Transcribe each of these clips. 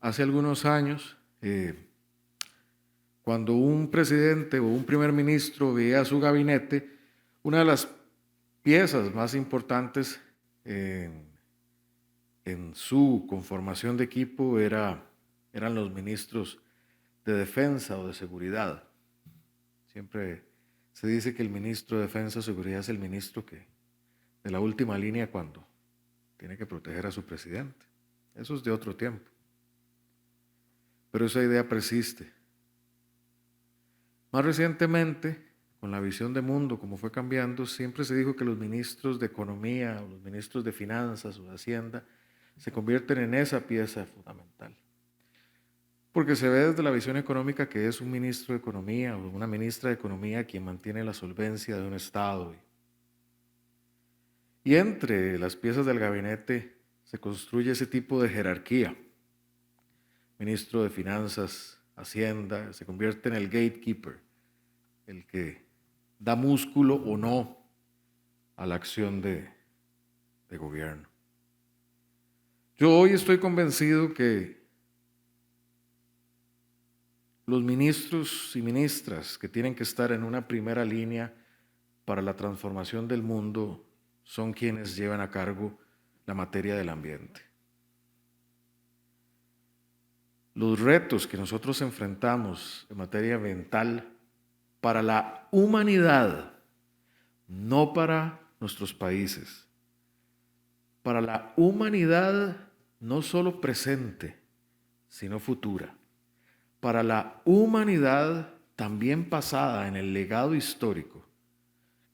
hace algunos años, cuando un presidente o un primer ministro veía su gabinete, una de las piezas más importantes en su conformación de equipo eran los ministros de defensa o de seguridad. Siempre se dice que el ministro de defensa o seguridad es el ministro de la última línea cuando tiene que proteger a su presidente. Eso es de otro tiempo. Pero esa idea persiste. Más recientemente, con la visión de mundo, como fue cambiando, siempre se dijo que los ministros de economía o los ministros de finanzas o de hacienda se convierten en esa pieza fundamental. Porque se ve desde la visión económica que es un ministro de economía o una ministra de economía quien mantiene la solvencia de un Estado. Y entre las piezas del gabinete se construye ese tipo de jerarquía. Ministro de Finanzas, Hacienda, se convierte en el gatekeeper, el que da músculo o no a la acción de gobierno. Yo hoy estoy convencido que los ministros y ministras que tienen que estar en una primera línea para la transformación del mundo son quienes llevan a cargo la materia del ambiente. Los retos que nosotros enfrentamos en materia ambiental para la humanidad, no para nuestros países, para la humanidad no solo presente, sino futura, para la humanidad también pasada en el legado histórico,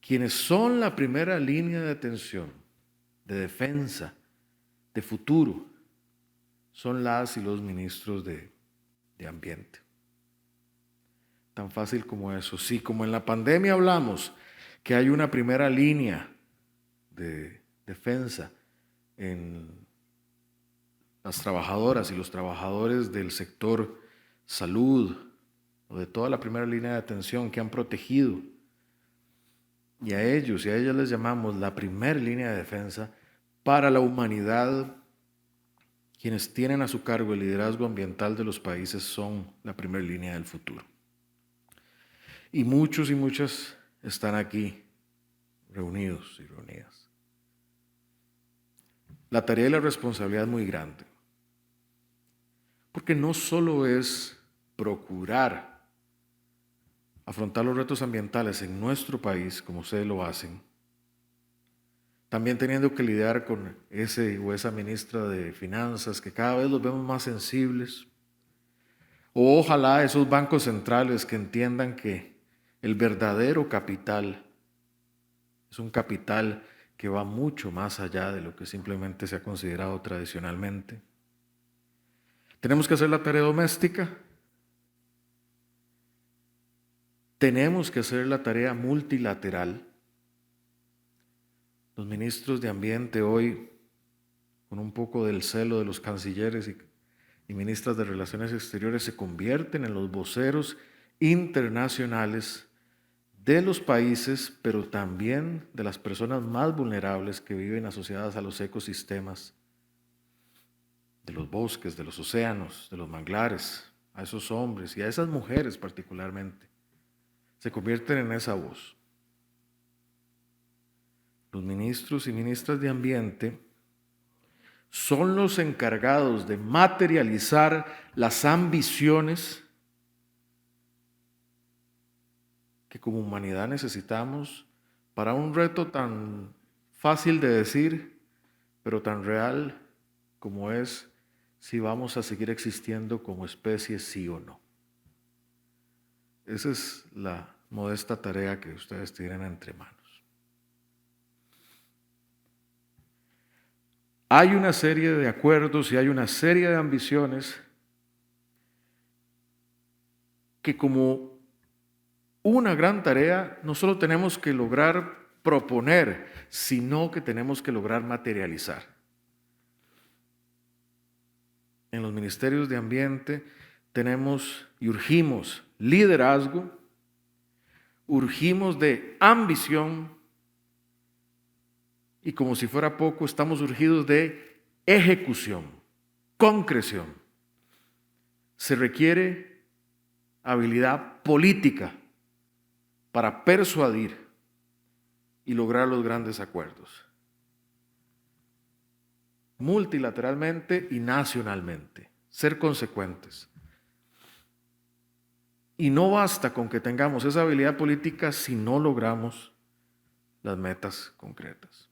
quienes son la primera línea de atención, de defensa, de futuro, son las y los ministros de ambiente. Tan fácil como eso. Sí, como en la pandemia hablamos que hay una primera línea de defensa en las trabajadoras y los trabajadores del sector salud o de toda la primera línea de atención que han protegido. Y a ellos y a ellas les llamamos la primera línea de defensa para la humanidad. Quienes tienen a su cargo el liderazgo ambiental de los países son la primera línea del futuro. Y muchos y muchas están aquí reunidos y reunidas. La tarea y la responsabilidad es muy grande. Porque no solo es procurar afrontar los retos ambientales en nuestro país, como ustedes lo hacen, también teniendo que lidiar con ese o esa ministra de Finanzas que cada vez los vemos más sensibles, o ojalá esos bancos centrales que entiendan que el verdadero capital es un capital que va mucho más allá de lo que simplemente se ha considerado tradicionalmente. Tenemos que hacer la tarea doméstica. Tenemos que hacer la tarea multilateral. Los ministros de Ambiente hoy, con un poco del celo de los cancilleres y ministras de Relaciones Exteriores, se convierten en los voceros internacionales de los países, pero también de las personas más vulnerables que viven asociadas a los ecosistemas, de los bosques, de los océanos, de los manglares, a esos hombres y a esas mujeres particularmente. Se convierten en esa voz. Los ministros y ministras de Ambiente son los encargados de materializar las ambiciones que como humanidad necesitamos para un reto tan fácil de decir, pero tan real como es si vamos a seguir existiendo como especie, sí o no. Esa es la modesta tarea que ustedes tienen entre manos. Hay una serie de acuerdos y hay una serie de ambiciones que como una gran tarea no solo tenemos que lograr proponer, sino que tenemos que lograr materializar. En los ministerios de Ambiente tenemos y urgimos liderazgo, urgimos de ambición y como si fuera poco estamos urgidos de ejecución, concreción. se requiere habilidad política para persuadir y lograr los grandes acuerdos, multilateralmente y nacionalmente, ser consecuentes. Y no basta con que tengamos esa habilidad política si no logramos las metas concretas.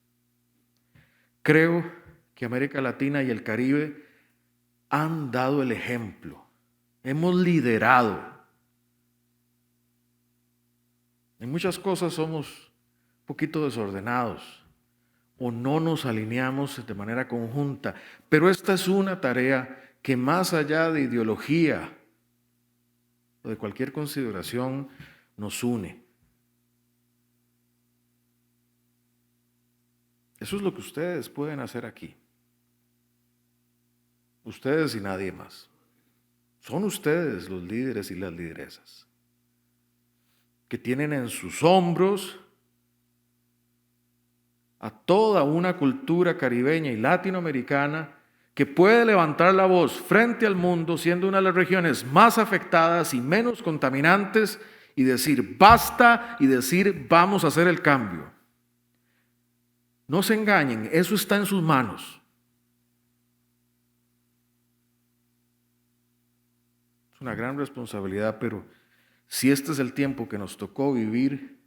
Creo que América Latina y el Caribe han dado el ejemplo. Hemos liderado. En muchas cosas somos un poquito desordenados o no nos alineamos de manera conjunta, pero esta es una tarea que más allá de ideología o de cualquier consideración nos une. Eso es lo que ustedes pueden hacer aquí. Ustedes y nadie más. Son ustedes los líderes y las lideresas que tienen en sus hombros a toda una cultura caribeña y latinoamericana que puede levantar la voz frente al mundo, siendo una de las regiones más afectadas y menos contaminantes, y decir basta y decir vamos a hacer el cambio. No se engañen, eso está en sus manos. Es una gran responsabilidad, pero si este es el tiempo que nos tocó vivir,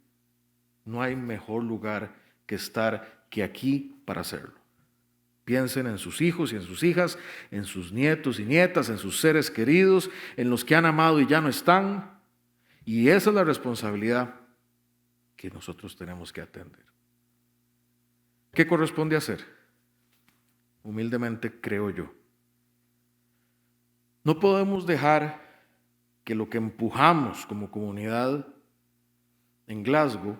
no hay mejor lugar que estar que aquí para hacerlo. Piensen en sus hijos y en sus hijas, en sus nietos y nietas, en sus seres queridos, en los que han amado y ya no están. Y esa es la responsabilidad que nosotros tenemos que atender. ¿Qué corresponde hacer? Humildemente creo yo. No podemos dejar que lo que empujamos como comunidad en Glasgow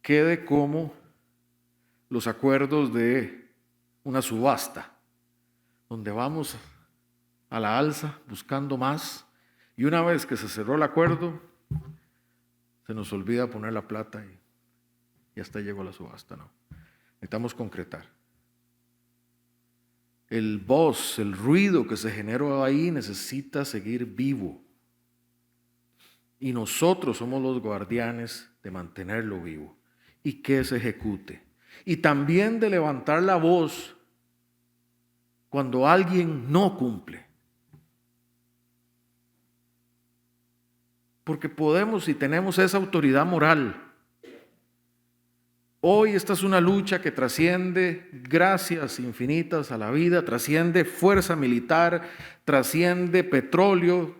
quede como los acuerdos de una subasta, donde vamos a la alza buscando más y una vez que se cerró el acuerdo, se nos olvida poner la plata y hasta llegó la subasta. No, necesitamos concretar. El buzz, el ruido que se generó ahí necesita seguir vivo. Y nosotros somos los guardianes de mantenerlo vivo y que se ejecute. Y también de levantar la voz cuando alguien no cumple. Porque podemos y tenemos esa autoridad moral. Hoy esta es una lucha que trasciende gracias infinitas a la vida, trasciende fuerza militar, trasciende petróleo,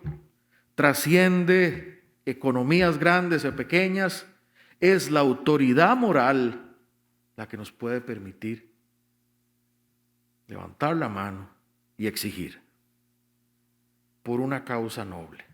trasciende economías grandes o pequeñas. Es la autoridad moral la que nos puede permitir levantar la mano y exigir por una causa noble.